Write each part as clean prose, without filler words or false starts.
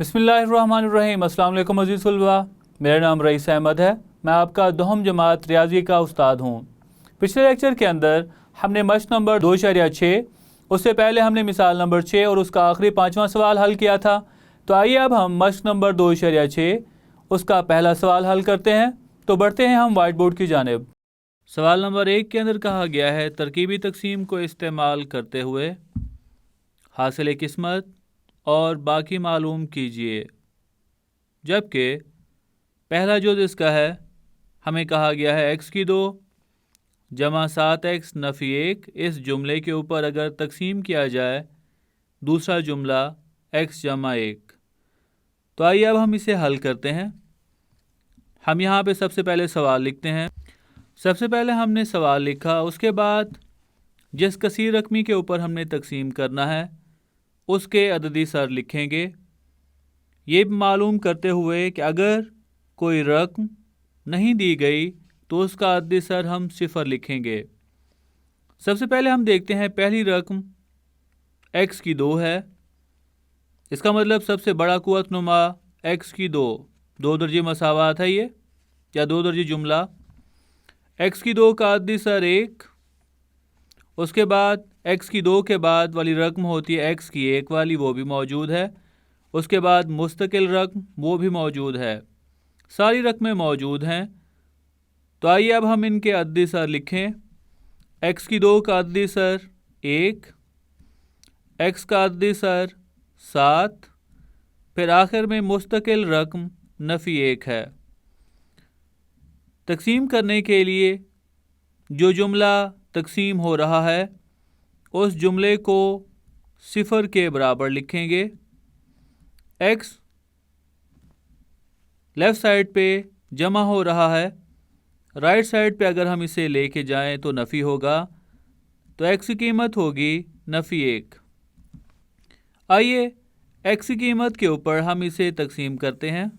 बिस्मिल्लाहिर्रहमानिर्रहीम। अस्सलाम वालेकुम अज़ीज़ तलबा, मेरा नाम रईस अहमद है। मैं आपका दोहम जमात रियाजी का उस्ताद हूँ। पिछले लेक्चर के अंदर हमने मश्क नंबर 2.6, उससे पहले हमने मिसाल नंबर 6 और उसका आखिरी 5वां सवाल हल किया था। तो आइए अब हम मश्क नंबर 2.6 उसका पहला सवाल हल करते हैं। तो बढ़ते हैं हम वाइट बोर्ड की जानिब। सवाल नंबर 1 के अंदर कहा गया है, तरकीबी तकसीम को इस्तेमाल करते हुए हासिल किस्मत और बाकी मालूम कीजिए। जबकि पहला जुज़ इसका है, हमें कहा गया है x की 2 जमा 7x नफ़ी 1। इस जुमले के ऊपर अगर तकसीम किया जाए दूसरा जुमला x जमा 1। तो आइए अब हम इसे हल करते हैं। हम यहाँ पे सबसे पहले सवाल लिखते हैं। सबसे पहले हमने सवाल लिखा, उसके बाद जिस कसीर रकमी के ऊपर हमने तकसीम करना है उसके अददी सर लिखेंगे, ये मालूम करते हुए कि अगर कोई रकम नहीं दी गई तो उसका अददी सर हम 0 लिखेंगे। सबसे पहले हम देखते हैं, पहली रकम x की 2 है। इसका मतलब सबसे बड़ा कुव्वत नुमा x की 2 दर्जी मसावात है ये, या 2 दर्जी जुमला। x की 2 का अददी सर 1, उसके बाद x की 2 के बाद वाली रकम होती है x की 1 वाली, वो भी मौजूद है। उसके बाद मुस्तकिल रकम वो भी मौजूद है। सारी रकमें मौजूद हैं। तो आइए अब हम इनके अददी सर लिखें। x की 2 का अददी सर 1, x का अददी सर 7, फिर आखिर में मुस्तकिल रकम नफ़ी 1 है। तकसीम करने के लिए जो जुमला तकसीम हो रहा है उस जुमले को 0 के बराबर लिखेंगे। x लेफ़्ट साइड पे जमा हो रहा है, राइट साइड पे अगर हम इसे लेके जाएं तो नफ़ी होगा, तो x की कीमत होगी नफ़ी 1। आइए x की कीमत के ऊपर हम इसे तकसीम करते हैं।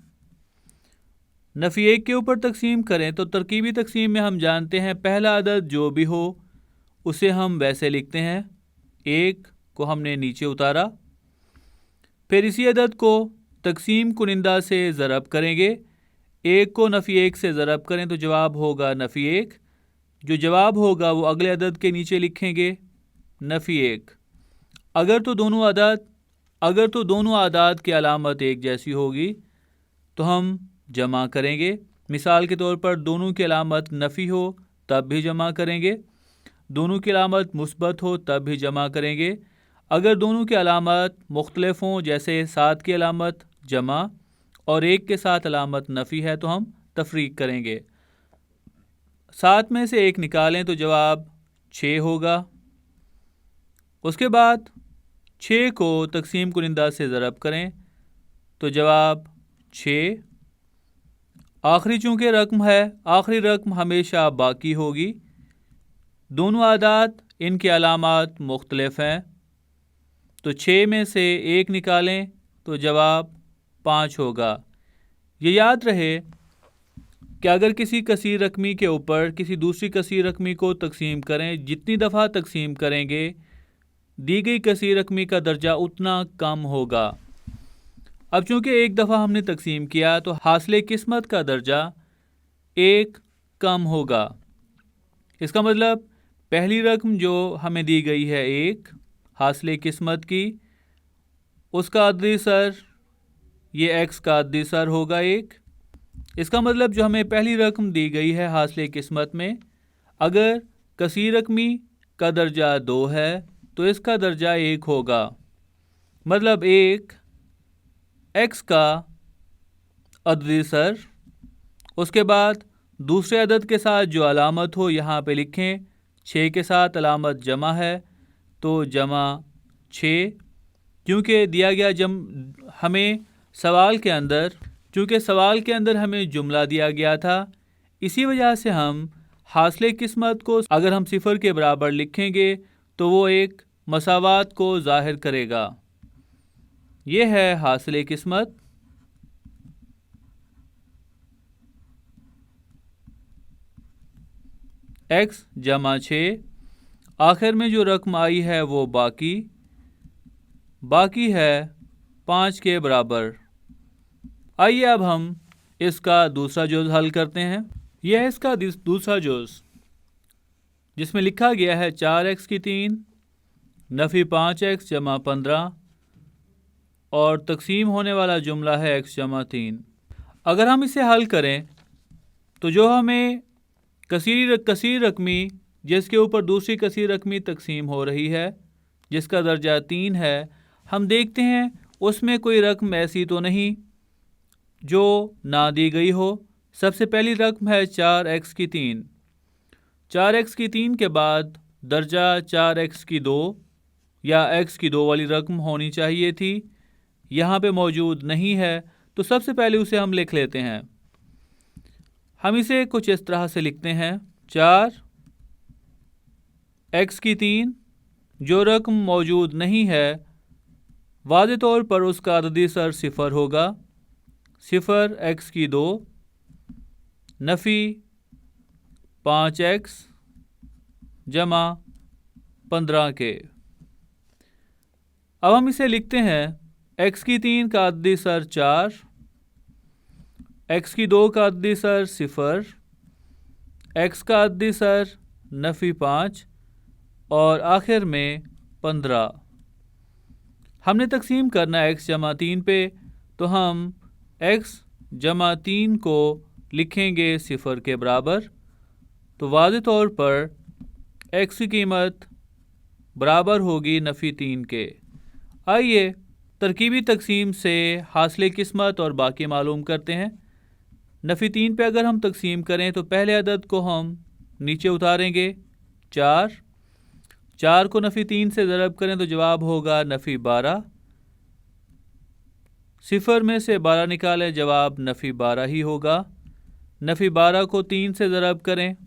नफ़ी 1 के ऊपर तकसीम करें तो तरकीबी तकसीम में हम जानते हैं पहला अदद जो भी हो उसे हम वैसे लिखते हैं। 1 को हमने नीचे उतारा, फिर इसी अदद को तकसीम कुनिंदा से ज़रब करेंगे। 1 को नफ़ी 1 से ज़रब करें तो जवाब होगा नफ़ी 1। जो जवाब होगा वो अगले अदद के नीचे लिखेंगे, नफ़ी 1। अगर तो दोनों आदाद की अलामत एक जैसी होगी तो हम जमा करेंगे। मिसाल के तौर पर दोनों की अलामत नफ़ी हो तब भी जमा करेंगे, दोनों की अलामत मुस्बत हो तब भी जमा करेंगे। अगर दोनों की अलामत मुख्तलिफ हों, जैसे 7 की अलामत जमा और 1 के साथ अलामत नफ़ी है, तो हम तफरीक करेंगे। 7 में से 1 निकालें तो जवाब 6 होगा। उसके बाद 6 को तकसीम कुनिंदा से ज़रब करें तो जवाब 6। आखिरी चूँकि रकम है, आखिरी रकम हमेशा बाकी होगी। दोनों आदाद इनके अलामात मुख्तलिफ हैं, तो 6 में से 1 निकालें तो जवाब 5 होगा। ये याद रहे कि अगर किसी कसीर रकमी के ऊपर किसी दूसरी कसीर रकमी को तकसीम करें, जितनी दफ़ा तकसीम करेंगे दी गई कसीर रकमी का दर्जा उतना कम होगा। अब चूँकि एक दफ़ा हमने तकसीम किया तो हासिल किस्मत का दर्जा 1 कम होगा। इसका मतलब पहली रकम जो हमें दी गई है 1 हासिल किस्मत की, उसका अददी सर ये x का अददी सर होगा 1। इसका मतलब जो हमें पहली रकम दी गई है हासिल किस्मत में, अगर कसीर रकमी का दर्जा 2 है तो इसका दर्जा 1 होगा। मतलब 1 x का अददी सर, उसके बाद दूसरे अदद के साथ जो अलामत हो यहाँ पे लिखें। 6 के साथ अलामत जमा है तो जमा 6, क्योंकि दिया गया हमें सवाल के अंदर हमें जुमला दिया गया था। इसी वजह से हम हासिल किस्मत को अगर हम 0 के बराबर लिखेंगे तो वो एक मसावात को ज़ाहिर करेगा। ये है हासिल किस्मत। x जमा 6, आखिर में जो रकम आई है वो बाकी है 5 के बराबर। आइए अब हम इसका दूसरा जुज़ हल करते हैं। यह है इसका दूसरा जुज़, जिसमें लिखा गया है 4x की 3 नफ़ी 5x जमा 15 और तकसीम होने वाला जुमला है x जमा 3। अगर हम इसे हल करें तो जो हमें कसीर रकमी जिसके ऊपर दूसरी कसीर रकमी तकसीम हो रही है, जिसका दर्जा 3 है, हम देखते हैं उसमें कोई रकम ऐसी तो नहीं जो ना दी गई हो। सबसे पहली रकम है 4x की 3। 4x की 3 के बाद दर्जा 4x की 2 या x की 2 वाली रकम होनी चाहिए थी, यहाँ पे मौजूद नहीं है, तो सबसे पहले उसे हम लिख लेते हैं। हम इसे कुछ इस तरह से लिखते हैं, 4x की 3 जो रकम मौजूद नहीं है, वाज़े तौर पर उसका अददी सर 0 होगा। 0 x की 2 नफ़ी 5x जमा 15 के। अब हम इसे लिखते हैं, x की 3 का अददी सर 4, x की 2 का अददी सर 0, x का अददी सर नफ़ी 5 और आखिर में 15। हमने तकसीम करना है x जमा 3 पे, तो हम x जमा 3 को लिखेंगे 0 के बराबर। तो वाज़े तौर पर x की कीमत बराबर होगी नफ़ी 3 के। आइए तरकीबी तकसीम से हासिल किस्मत और बाकी मालूम करते हैं। नफ़ी 3 पे अगर हम तकसीम करें तो पहले अदद को हम नीचे उतारेंगे, 4 को नफ़ी 3 से ज़रब करें तो जवाब होगा नफ़ी 12। 0 में से 12 निकालें, जवाब नफ़ी 12 ही होगा। नफ़ी 12 को 3 से ज़रब करें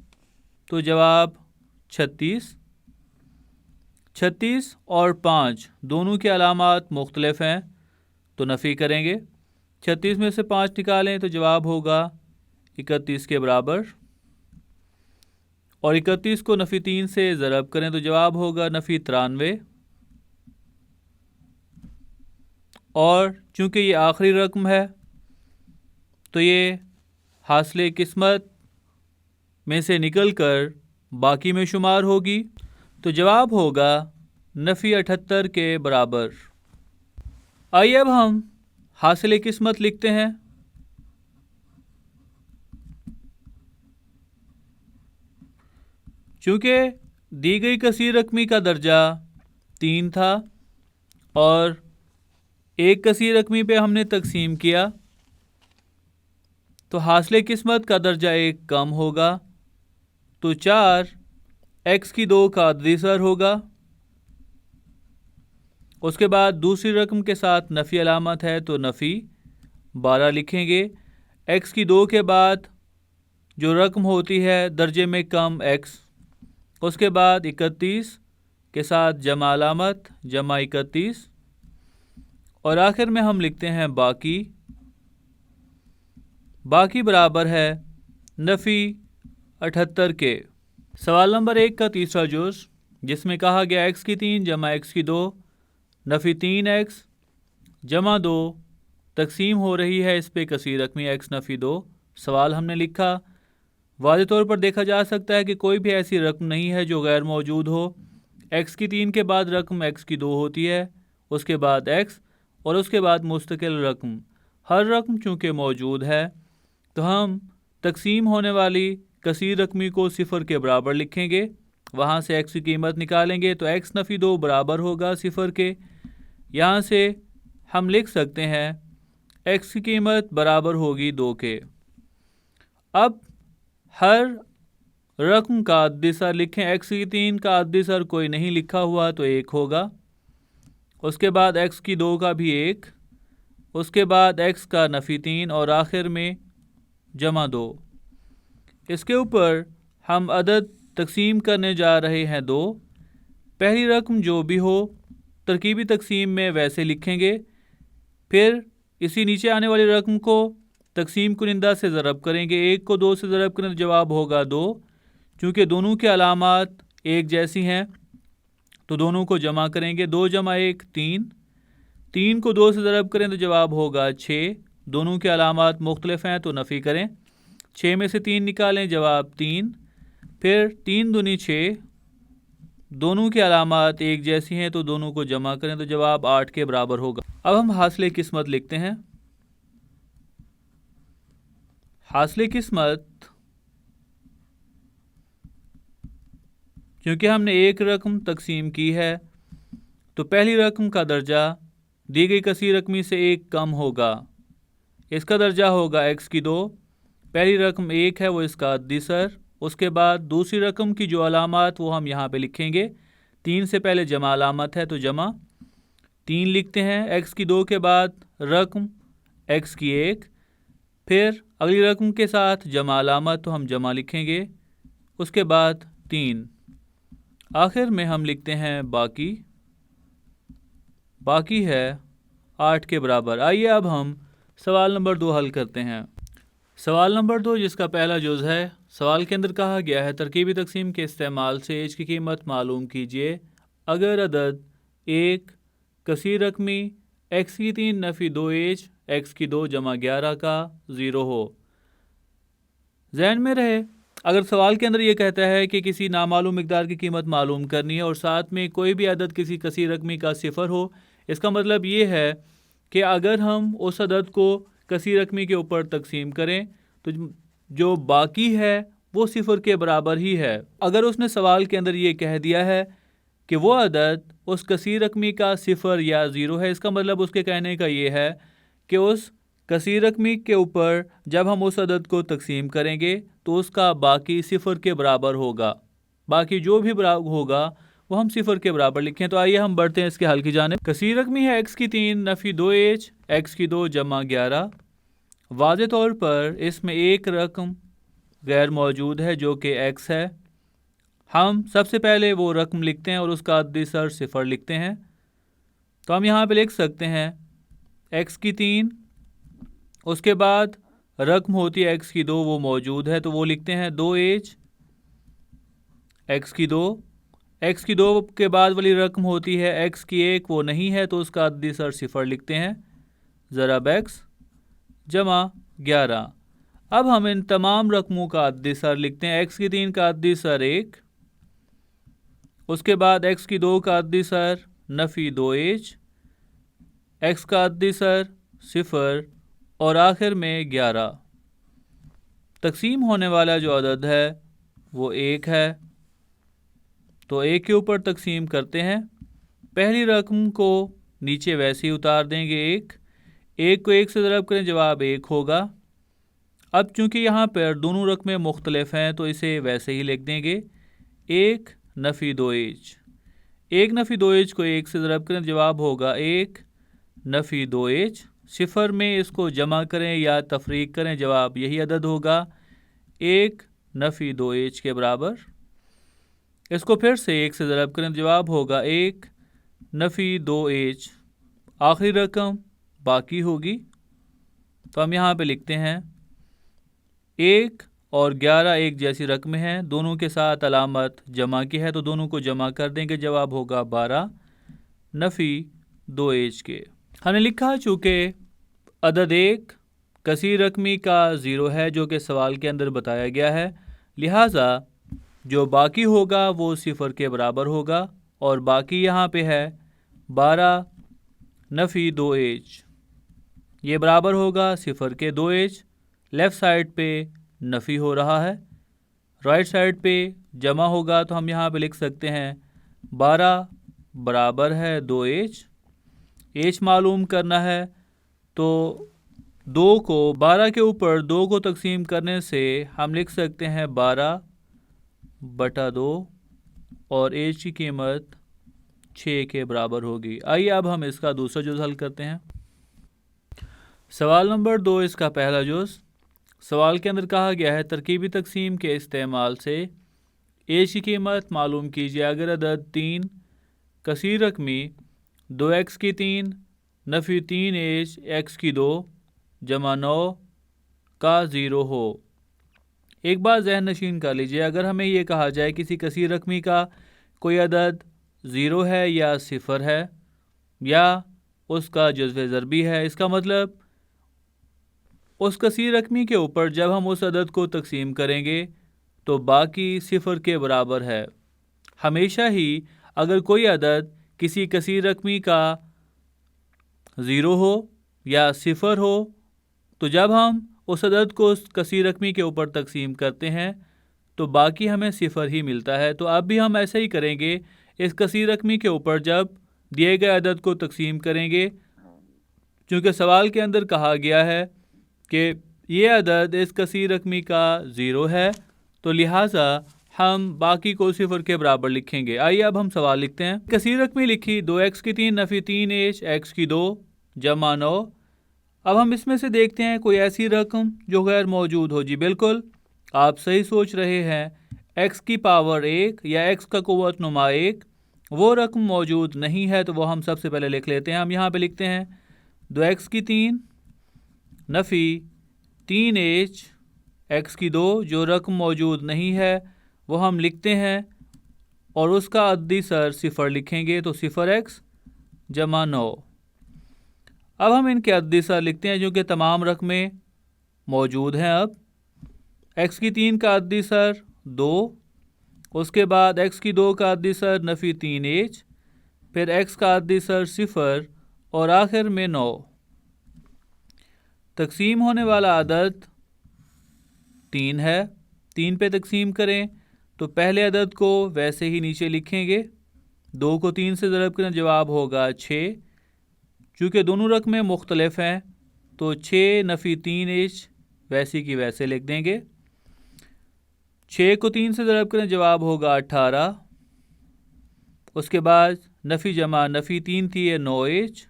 तो जवाब 36। 36 और 5 दोनों के अलामात मुख्तलिफ हैं, तो नफ़ी करेंगे। 36 में से 5 निकालें तो जवाब होगा 31 के बराबर, और 31 को नफ़ी 3 से ज़रब करें तो जवाब होगा नफ़ी 93। और चूँकि ये आखिरी रकम है तो ये हासिल किस्मत में से निकल कर बाकी में शुमार होगी, तो जवाब होगा नफ़ी 78 के बराबर। आइए अब हम हासिल किस्मत लिखते हैं। चूँकि दी गई कसीर रकमी का दर्जा 3 था और एक कसीर रकमी पे हमने तकसीम किया, तो हासिल किस्मत का दर्जा 1 कम होगा, तो 4 x की 2 का अददी सर होगा। उसके बाद दूसरी रकम के साथ नफ़ी अलामत है तो नफ़ी 12 लिखेंगे। x की 2 के बाद जो रकम होती है दर्जे में कम x, उसके बाद 31 के साथ जमा अलामत जमा 31, और आखिर में हम लिखते हैं बाकी बराबर है नफ़ी 78 के। सवाल नंबर 1 का तीसरा जुज़, जिसमें कहा गया x की 3 जमा x की 2 नफ़ी 3x जमा 2 तकसीम हो रही है इस पे कसीर रकमी x नफ़ी 2। सवाल हमने लिखा, वाज़े तौर पर देखा जा सकता है कि कोई भी ऐसी रकम नहीं है जो गैर मौजूद हो। x की 3 के बाद रकम x की 2 होती है, उसके बाद x और उसके बाद मुस्तकिल रकम। हर रकम चूँकि मौजूद है तो हम तकसीम होने वाली कसीर रकमी को 0 के बराबर लिखेंगे, वहाँ से x की कीमत निकालेंगे तो x नफ़ी 2 बराबर होगा 0 के। यहाँ से हम लिख सकते हैं x की कीमत बराबर होगी 2 के। अब हर रकम का अददी सर लिखें। x की 3 का अददी सर कोई नहीं लिखा हुआ तो 1 होगा, उसके बाद x की 2 का भी 1, उसके बाद x का नफ़ी 3 और आखिर में जमा 2। इसके ऊपर हम अदद तकसीम करने जा रहे हैं 2। पहली रकम जो भी हो तरकीबी तकसीम में वैसे लिखेंगे, फिर इसी नीचे आने वाली रकम को तकसीम कुनिंदा से ज़रब करेंगे। 1 को 2 से ज़रब करें तो जवाब होगा 2। चूँकि दोनों के अलामात एक जैसी हैं तो दोनों को जमा करेंगे। 2 जमा 1 3, 3 को 2 से ज़रब करें तो जवाब होगा 6, دونوں کے علامات مختلف ہیں تو نفی کریں. 6 میں سے 3 نکالیں، جواب 3. پھر 3 دونی 6، دونوں کے علامات ایک جیسی ہیں تو دونوں کو جمع کریں تو جواب 8 کے برابر ہوگا. اب ہم حاصل قسمت لکھتے ہیں. حاصل قسمت کیونکہ ہم نے ایک رقم تقسیم کی ہے تو پہلی رقم کا درجہ دی گئی کثیر رقمی سے ایک کم ہوگا. اس کا درجہ ہوگا x کی 2. پہلی رقم 1 ہے، وہ اس کا عددیسر. اس کے بعد دوسری رقم کی جو علامات وہ ہم یہاں پہ لکھیں گے. 3 سے پہلے جمع علامت ہے تو جمع 3 لکھتے ہیں. x کی 2 کے بعد رقم x کی 1، پھر اگلی رقم کے ساتھ جمع علامت تو ہم جمع لکھیں گے. اس کے بعد 3، آخر میں ہم لکھتے ہیں باقی. باقی ہے 8 کے برابر. آئیے اب ہم سوال نمبر 2 حل کرتے ہیں. سوال نمبر 2 جس کا پہلا جز ہے، سوال کے اندر کہا گیا ہے ترکیبی تقسیم کے استعمال سے ایج کی قیمت معلوم کیجیے اگر عدد 1 کثیر رقمی x کی 3 نفی 2h x کی 2 جمع 11 کا 0 ہو. ذہن میں رہے اگر سوال کے اندر یہ کہتا ہے کہ کسی نامعلوم مقدار کی قیمت معلوم کرنی ہے اور ساتھ میں کوئی بھی عدد کسی کثیر رقمی کا صفر ہو، اس کا مطلب یہ ہے کہ اگر ہم اس عدد کو کثیر رقمی کے اوپر تقسیم کریں تو جو باقی ہے وہ صفر کے برابر ہی ہے. اگر اس نے سوال کے اندر یہ کہہ دیا ہے کہ وہ عدد اس کثیر رقمی کا صفر یا 0 ہے، اس کا مطلب اس کے کہنے کا یہ ہے کہ اس کثیر رقمی کے اوپر جب ہم اس عدد کو تقسیم کریں گے تو اس کا باقی صفر کے برابر ہوگا. باقی جو بھی برابر ہوگا وہ ہم صفر کے برابر لکھیں. تو آئیے ہم بڑھتے ہیں اس کے حل کی جانب. کثیر رقمی ہے x کی 3 نفی 2h x کی 2 جمع 11. واضح طور پر اس میں ایک رقم غیر موجود ہے جو کہ x ہے. ہم سب سے پہلے وہ رقم لکھتے ہیں اور اس کا عددیسر صفر لکھتے ہیں. تو ہم یہاں پہ لکھ سکتے ہیں x کی 3، اس کے بعد رقم ہوتی ہے x کی 2، وہ موجود ہے تو وہ لکھتے ہیں 2h x کی 2. x کی 2 کے بعد والی رقم ہوتی ہے x کی 1، وہ نہیں ہے تو اس کا عددیسر صفر لکھتے ہیں ضرب x جمع 11. اب ہم ان تمام رقموں کا عددیسر لکھتے ہیں. x کی 3 کا عددیسر 1، اس کے بعد x کی 2 کا عددیسر نفی 2h x کا عددیسر صفر اور آخر میں 11. تقسیم ہونے والا جو عدد ہے وہ 1 ہے تو 1 کے اوپر تقسیم کرتے ہیں. پہلی رقم کو نیچے ویسے ہی اتار دیں گے 1 کو 1 سے ضرب کریں، جواب 1 ہوگا. اب چونکہ یہاں پر دونوں رقمیں مختلف ہیں تو اسے ویسے ہی لکھ دیں گے 1 نفی 2h. 1 نفی 2h کو 1 سے ضرب کریں، جواب ہوگا 1 نفی 2h. صفر میں اس کو جمع کریں یا تفریق کریں، جواب یہی عدد ہوگا 1 نفی 2h کے برابر. اس کو پھر سے 1 سے ضرب کریں، جواب ہوگا 1 نفی 2h. آخری رقم باقی ہوگی تو ہم یہاں پہ لکھتے ہیں 1 اور 11 ایک جیسی رقمیں ہیں، دونوں کے ساتھ علامت جمع کی ہے تو دونوں کو جمع کر دیں گے، جواب ہوگا 12 نفی 2h کے. ہم نے لکھا چونکہ عدد 1 کثیر رقمی کا 0 ہے جو کہ سوال کے اندر بتایا گیا ہے، لہٰذا جو باقی ہوگا وہ صفر کے برابر ہوگا اور باقی یہاں پہ ہے 12 نفی 2h. یہ برابر ہوگا صفر کے 2h. لیفٹ سائڈ پہ نفی ہو رہا ہے، رائٹ سائڈ پہ جمع ہوگا تو ہم یہاں پہ لکھ سکتے ہیں 12 برابر ہے 2h. h معلوم کرنا ہے تو 2 کو 12 کے اوپر 2 کو تقسیم کرنے سے ہم لکھ سکتے ہیں 12/2 اور h کی قیمت 6 کے برابر ہوگی. آئیے اب ہم اس کا دوسرا جز حل کرتے ہیں. سوال نمبر 2 اس کا پہلا جز. سوال کے اندر کہا گیا ہے ترکیبی تقسیم کے استعمال سے h کی قیمت معلوم کیجیے اگر عدد 3 کثیر رقمی 2x کی 3 نفی 3h x کی 2 جمع 9 کا 0 ہو. ایک بات ذہن نشین کر لیجیے، اگر ہمیں یہ کہا جائے کسی کثیر رقمی کا کوئی عدد 0 ہے یا 0 ہے یا اس کا جزو ضربی ہے، اس کا مطلب उस कसीर रकमी के ऊपर जब हम उस अदद को तकसीम करेंगे तो बाकी सिफर के बराबर है। हमेशा ही अगर कोई अदद किसी कसीर रकमी का ज़ीरो हो या सिफर हो तो जब हम उस अदद को उस कसीर रकमी के ऊपर तकसीम करते हैं तो बाकी हमें सिफर ही मिलता है। तो अब भी हम ऐसे ही करेंगे, इस कसीर रकमी के ऊपर जब दिए गए अदद को तकसीम करेंगे, चूँकि सवाल के अंदर कहा गया है कि ये अदद इस कसीर रकमी का ज़ीरो है तो लिहाजा हम बाकी को सिफर के बराबर लिखेंगे। आइए अब हम सवाल लिखते हैं। कसीर रकमी लिखी 2x की 3 नफ़ी 3h x की 2 जमा 9। अब हम इसमें से देखते हैं कोई ऐसी रकम जो गैर मौजूद हो। जी बिल्कुल, आप सही सोच रहे हैं। x की पावर 1 या x का क़ुव्वत नुमा 1 वो रकम मौजूद नहीं है, तो वो हम सबसे पहले लिख लेते हैं। हम यहाँ पे लिखते हैं 2x की 3 नफ़ी 3h x की 2 जो रकम मौजूद नहीं है वो हम लिखते हैं और उसका अद्दी सर सिफर लिखेंगे, तो सिफर x जमा 9। अब हम इनके अद्दी सर लिखते हैं जो कि तमाम रकमें मौजूद हैं। अब x की 3 का अद्दी सर 2, उसके बाद x की 2 का अद्दी सर नफ़ी 3h, फिर x का अद्दी सर सिफर और आखिर में 9। तकसीम होने वाला अदद 3 है। 3 पे तकसीम करें तो पहले अदद को वैसे ही नीचे लिखेंगे। 2 को 3 से ज़रब करें, जवाब होगा 6। चूँकि दोनों रकमें मुख्तलिफ हैं तो 6 नफ़ी 3h वैसी की वैसे लिख देंगे। 6 को 3 से ज़रब करें, जवाब होगा 18। उसके बाद नफ़ी जमा नफ़ी 3 थी ये 9h,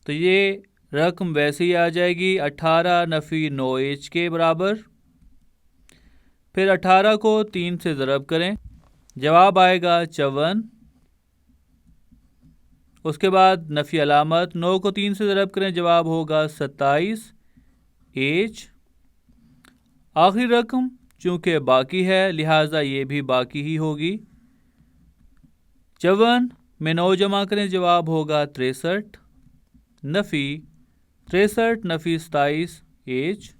तो ये रकम वैसे ही आ जाएगी 18 नफ़ी 9h के बराबर। फिर 18 को 3 से ज़रब करें, जवाब आएगा 54। उसके बाद नफ़ी अलामत 9 को 3 से ज़रब करें, जवाब होगा 27h। आखिरी रकम चूँकि बाकी है लिहाजा ये भी बाकी ही होगी। 54 में 9 जमा करें, जवाब होगा 63 नफ़ी 63 नफ़ी 27h।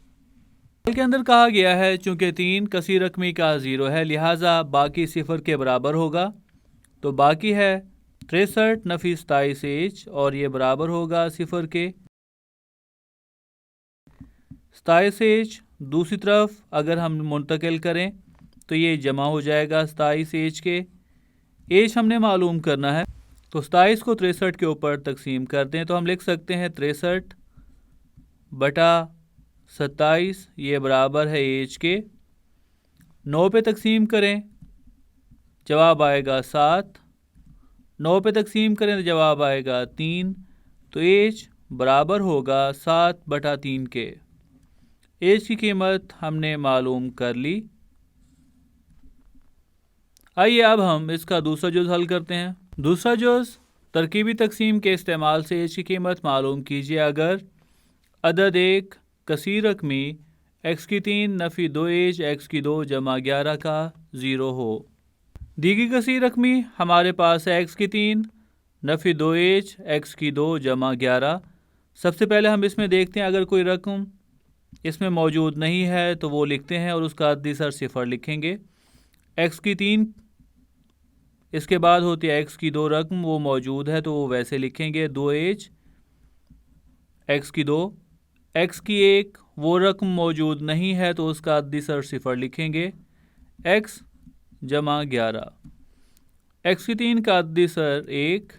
के अंदर कहा गया है चूँकि 3 कसीर रकमी का ज़ीरो है लिहाजा बाकी सिफर के बराबर होगा, तो बाकी है 63 नफ़ी 27h और ये बराबर होगा सिफर के 27h। दूसरी तरफ अगर हम मुंतकिल करें तो ये जमा हो जाएगा 27h के। एज हमने मालूम करना है, तो 27 को 63 के ऊपर तकसीम करते हैं तो हम लिख सकते हैं 63 बटा 27, ये बराबर है एज के। 9 पे तकसीम करें, जवाब आएगा 7। 9 पे तकसीम करें तो जवाब आएगा 3, तो एज बराबर होगा 7 बटा 3 के। एज की कीमत हमने मालूम कर ली। आइए अब हम इसका दूसरा जुज़ हल करते हैं। दूसरा जुज़ तरकीबी तकसीम के इस्तेमाल से एज की कीमत मालूम कीजिए अगर अदद एक कसीर रकमी x की 3 नफ़ी 2h x की 2 जमा 11 का ज़ीरो हो। दी गई कसीर रकमी हमारे पास है x की 3 नफ़ी 2h x की 2 जमा 11। सबसे पहले हम इसमें देखते हैं अगर कोई रकम इसमें मौजूद नहीं है तो वो लिखते हैं और उसका अद्दी सर सिफर लिखेंगे। x की 3 इसके बाद होती है x की 2 रकम, वो मौजूद है तो वो वैसे लिखेंगे 2h x की 2। x की 1 वो रकम मौजूद नहीं है तो उसका अद्दी सर सिफर लिखेंगे x जमा 11। x की 3 का अद्दी सर 1,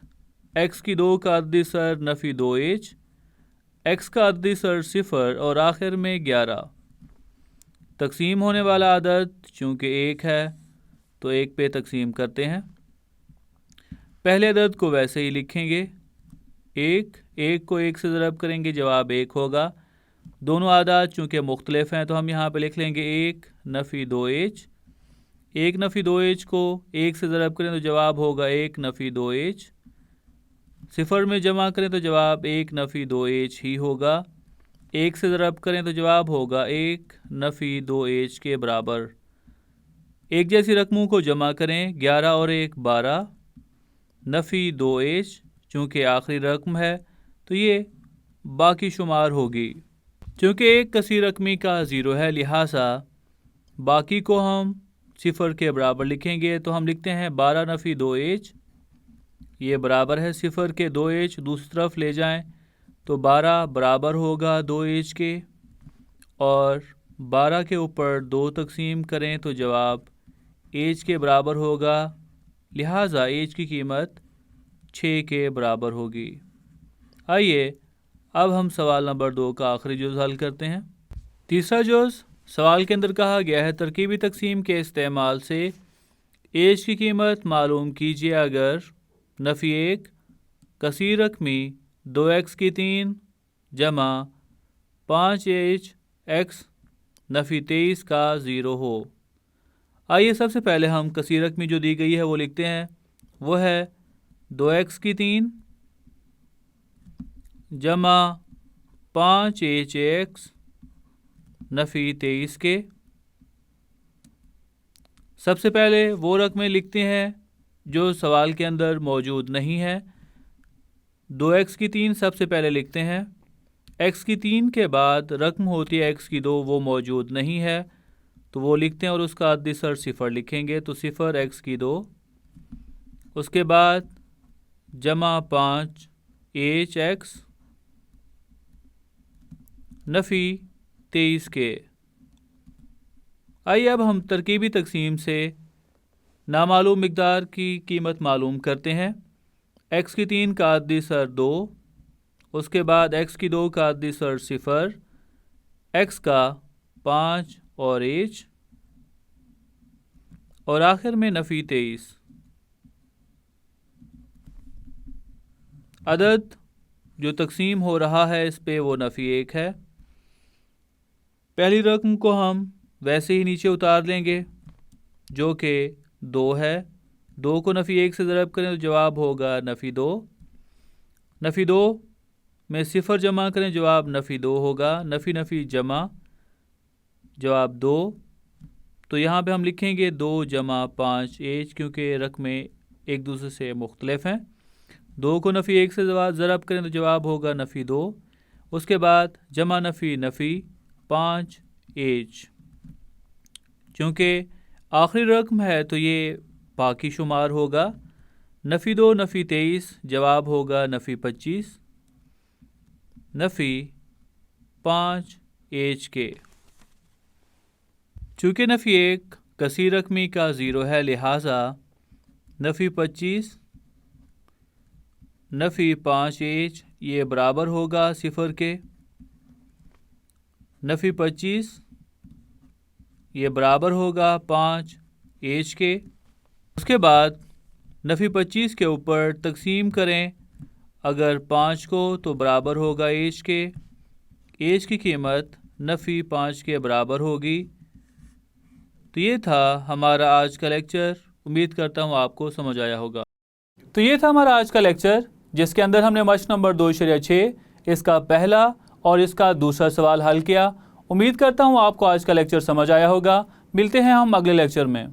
x की 2 का अद्दी सर नफ़ी 2h, x का अद्दी सर सिफर और आखिर में 11। तकसीम होने वाला अदद चूँकि 1 है तो 1 पे तकसीम करते हैं। पहले अदद को वैसे ही लिखेंगे 1 को 1 से ज़रब करेंगे, जवाब 1 होगा। दोनों आदाद चूँकि मुख्तलिफ हैं तो हम यहाँ पे लिख लेंगे 1 नफ़ी 2h। 1 नफ़ी 2h को 1 से ज़रब करें तो जवाब होगा 1 नफ़ी 2h। सिफर में जमा करें तो जवाब 1 नफ़ी 2h ही होगा। 1 से ज़रब करें तो जवाब होगा 1 नफ़ी 2h के बराबर। एक जैसी रकमों को जमा करें, 11 और 1 12 नफ़ी 2h, चूँकि आखिरी रकम है तो ये बाकी शुमार होगी। چونکہ ایک کثیر رقمی کا 0 ہے لہٰذا باقی کو ہم 0 کے برابر لکھیں گے، تو ہم لکھتے ہیں 12 نفی 2h، یہ برابر ہے 0 کے 2h، دوسری طرف لے جائیں تو 12 برابر ہوگا 2h کے، اور 12 کے اوپر 2 تقسیم کریں تو جواب h کے برابر ہوگا، لہٰذا h کی قیمت 6 کے برابر ہوگی۔ آئیے اب ہم سوال نمبر 2 کا آخری جز حل کرتے ہیں۔ تیسرا جز سوال کے اندر کہا گیا ہے ترکیبی تقسیم کے استعمال سے h کی قیمت معلوم کیجیے اگر نفی 1 کثیر رقمی 2x کی 3 جمع 5h x نفی 23 کا 0 ہو۔ آئیے سب سے پہلے ہم کثیر رقمی جو دی گئی ہے وہ لکھتے ہیں، وہ ہے 2x کی 3 جمع 5h x نفی 23 کے۔ سب سے پہلے وہ رقمیں لکھتے ہیں جو سوال کے اندر موجود نہیں ہے۔ 2x کی 3 سب سے پہلے لکھتے ہیں، x کی 3 کے بعد رقم ہوتی ہے x کی 2، وہ موجود نہیں ہے تو وہ لکھتے ہیں اور اس کا عددی سر 0 لکھیں گے، تو 0 x کی 2، اس کے بعد جمع 5h x نفی 23 کے۔ آئیے اب ہم ترکیبی تقسیم سے نامعلوم مقدار کی قیمت معلوم کرتے ہیں۔ x کی 3 کا عددی سر 2، اس کے بعد x کی 2 کا عددی سر 0، x کا 5 اور h، اور آخر میں نفی 23۔ عدد جو تقسیم ہو رہا ہے اس پہ وہ نفی 1 ہے۔ پہلی رقم کو ہم ویسے ہی نیچے اتار لیں گے جو کہ 2 ہے، 2 کو نفی 1 سے ضرب کریں تو جواب ہوگا نفی 2، نفی 2 میں 0 جمع کریں جواب نفی 2 ہوگا، نفی نفی جمع جواب 2، تو یہاں پہ ہم لکھیں گے 2 جمع 5h کیونکہ رقمیں ایک دوسرے سے مختلف ہیں۔ 2 کو نفی 1 سے ضرب کریں تو جواب ہوگا نفی 2، اس کے بعد جمع نفی نفی 5h، چونکہ آخری رقم ہے تو یہ باقی شمار ہوگا، نفی 2 نفی 23 جواب ہوگا نفی 25، نفی 5h کے۔ چونکہ نفی 1 کثیر رقمی کا 0 ہے لہٰذا نفی 25 نفی 5h یہ برابر ہوگا 0 کے، نفی 25 یہ برابر ہوگا 5h کے، اس کے بعد نفی 25 کے اوپر تقسیم کریں اگر 5 کو تو برابر ہوگا h کے، h کی قیمت نفی 5 کے برابر ہوگی۔ تو یہ تھا ہمارا آج کا لیکچر، امید کرتا ہوں آپ کو سمجھ آیا ہوگا۔ تو یہ تھا ہمارا آج کا لیکچر جس کے اندر ہم نے مشق نمبر 2.6 اس کا پہلا اور اس کا دوسرا سوال حل کیا۔ امید کرتا ہوں آپ کو آج کا لیکچر سمجھ آیا ہوگا۔ ملتے ہیں ہم اگلے لیکچر میں۔